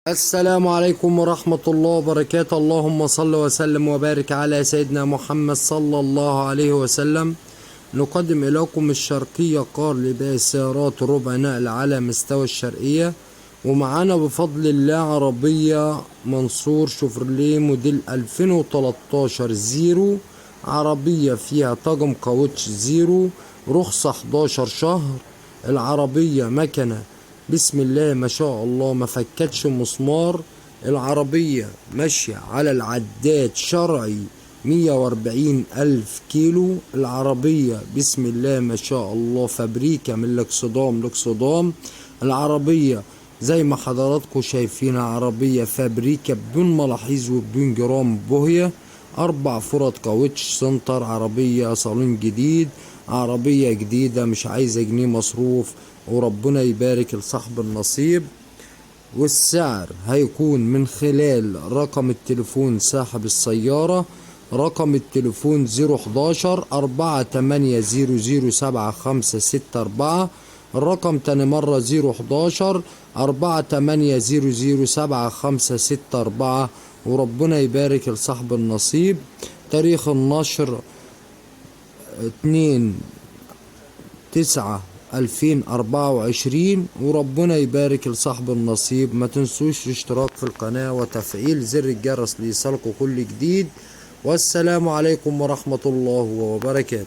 السلام عليكم ورحمة الله وبركاته. اللهم صل وسلم وبارك على سيدنا محمد صلى الله عليه وسلم. نقدم إليكم الشرقية كار لبيع السيارات ربع نقل على مستوى الشرقية، ومعانا بفضل الله عربية منصور شوفرليه موديل 2013 زيرو، عربية فيها طاقم كاوتش زيرو، رخصة 11 شهر. العربية مكنة بسم الله ما شاء الله ما فكتش مسمار. العربية ماشية على العداد شرعي 140,000 كيلو. العربية بسم الله ما شاء الله فابريكا من الاكسدام. العربية زي ما حضراتكم شايفين عربية فابريكا بدون ملاحظ وبدون جرام بوهية. 4 فرد كاوتش سنتر، عربية صالون جديد، عربية جديدة مش عايزة جنيه مصروف، وربنا يبارك لصاحب النصيب. والسعر هيكون من خلال رقم التليفون صاحب السيارة، رقم التليفون 011 48007564. الرقم تاني مرة 011 48007564. وربنا يبارك لصاحب النصيب. تاريخ النشر 2/9/2024. وربنا يبارك لصاحب النصيب. ما تنسوش الاشتراك في القناة وتفعيل زر الجرس ليصلكوا كل جديد. والسلام عليكم ورحمة الله وبركاته.